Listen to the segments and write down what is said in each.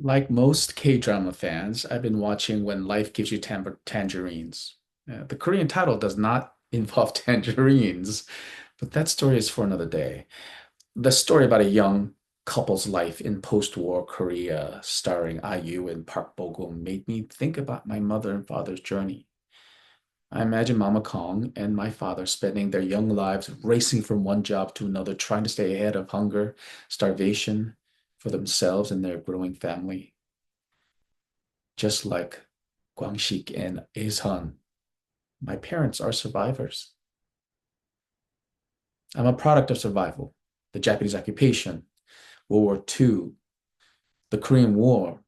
Like most K-drama fans, I've been watching When Life Gives You Tangerines. The Korean title does not involve tangerines, but that story is for another day. The story about a young couple's life in post-war Korea, starring IU and Park Bo-gum, made me think about my mother and father's journey. I imagine Mama Kong and my father spending their young lives racing from one job to another, trying to stay ahead of hunger, starvation for themselves and their growing family. Just like Gwank-Sik and Ae-Sun, my parents are survivors. I'm a product of survival, the Japanese occupation, World War II, the Korean War.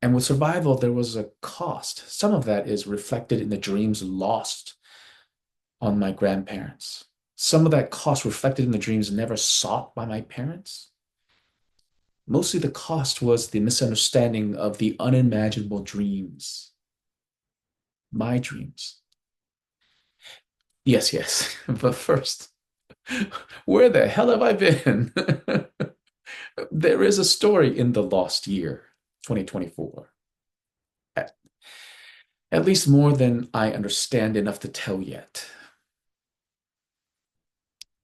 And with survival, there was a cost. Some of that is reflected in the dreams lost on my grandparents. Some of that cost reflected in the dreams never sought by my parents. Mostly the cost was the misunderstanding of the unimaginable dreams, my dreams. Yes, yes. But first, where the hell have I been? There is a story in the lost year, 2024. At, at least more than I understand enough to tell yet.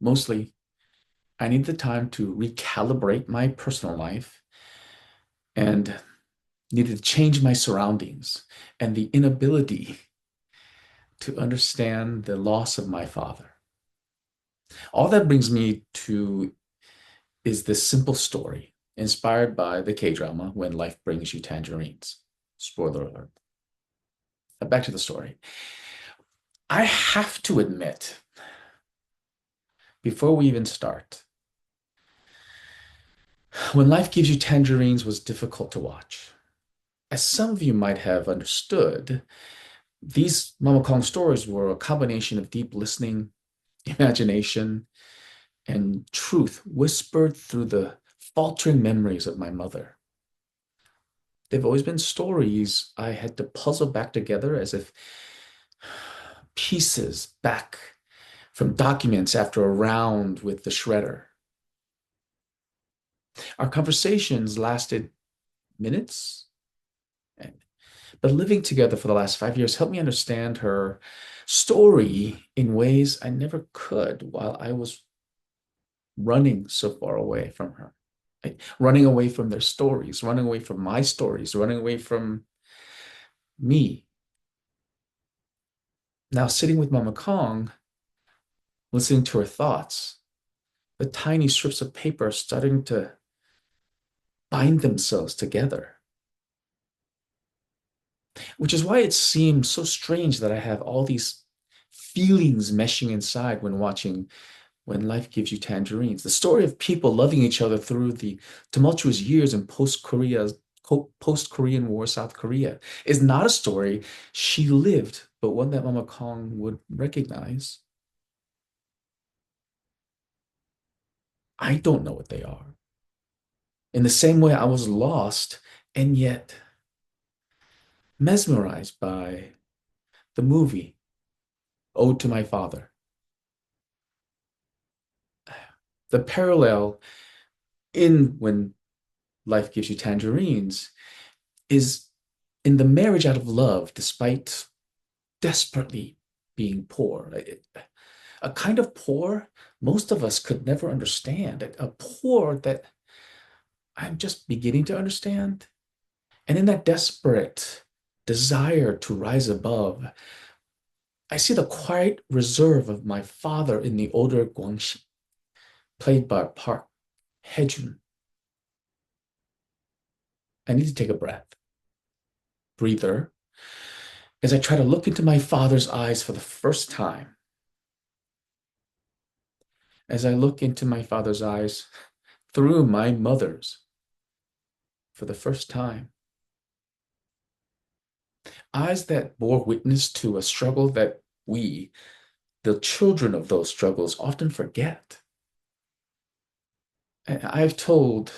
Mostly, I need the time to recalibrate my personal life and needed to change my surroundings and the inability to understand the loss of my father. All that brings me to is this simple story inspired by the K drama When Life Brings You Tangerines. Spoiler alert. Back to the story. I have to admit, before we even start, When Life Gives You Tangerines was difficult to watch. As some of you might have understood, these Mama Kong stories were a combination of deep listening, imagination, and truth whispered through the faltering memories of my mother. They've always been stories I had to puzzle back together as if pieces back from documents after a round with the shredder. Our conversations lasted minutes, but living together for the last 5 years helped me understand her story in ways I never could while I was running so far away from her. Running away from their stories, running away from my stories, running away from me. Now, sitting with Mama Kong, listening to her thoughts, the tiny strips of paper starting to bind themselves together, which is why it seems so strange that I have all these feelings meshing inside when watching When Life Gives You Tangerines. The story of people loving each other through the tumultuous years in post-Korean War South Korea is not a story she lived, but one that Mama Kong would recognize. I don't know what they are. In the same way, I was lost and yet mesmerized by the movie Ode to My Father. The parallel in When Life Gives You Tangerines is in the marriage out of love, despite desperately being poor. A kind of poor most of us could never understand, a poor that I'm just beginning to understand. And in that desperate desire to rise above, I see the quiet reserve of my father in the older Guangxi, played by Park Hejun. I need to take a breath, breather, as I try to look into my father's eyes for the first time. As I look into my father's eyes through my mother's for the first time. Eyes that bore witness to a struggle that we, the children of those struggles, often forget. And I've told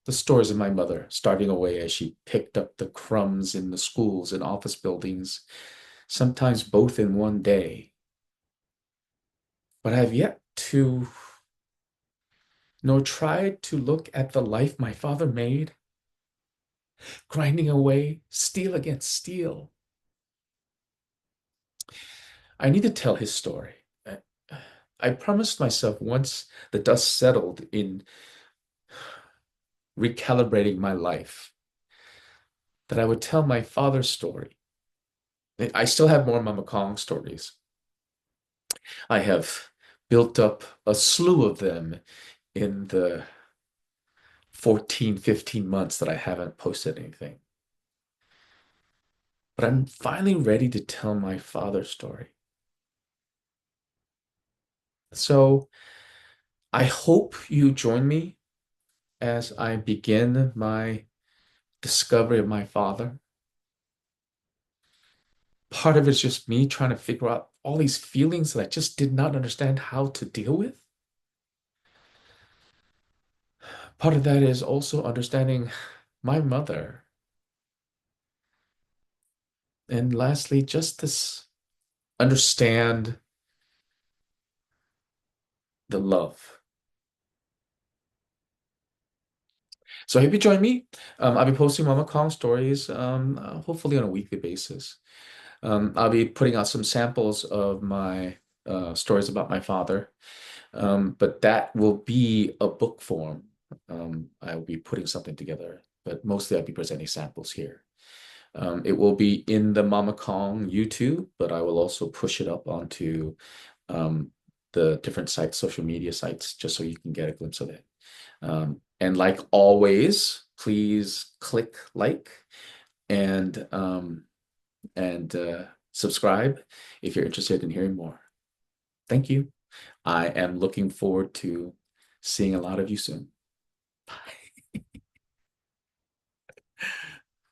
the stories of my mother starving away as she picked up the crumbs in the schools and office buildings, sometimes both in one day. But I have yet to nor tried to look at the life my father made grinding away, steel against steel. I need to tell his story. I, I promised myself once the dust settled in recalibrating my life that I would tell my father's story. I still have more Mama Kong stories. I have built up a slew of them in the 14, 15 months that I haven't posted anything. But I'm finally ready to tell my father's story. So I hope you join me as I begin my discovery of my father. Part of it's just me trying to figure out all these feelings that I just did not understand how to deal with. Part of that is also understanding my mother. And lastly, just this understand the love. So I hope you join me. I'll be posting Mama Kong stories, hopefully on a weekly basis. I'll be putting out some samples of my stories about my father, but that will be a book form. I'll be putting something together, but mostly I'll be presenting samples here. It will be in the Mama Kong YouTube, but I will also push it up onto um, the different sites, social media sites, just so you can get a glimpse of it. And like always, please click like and subscribe if you're interested in hearing more. Thank you. I am looking forward to seeing a lot of you soon. Bye.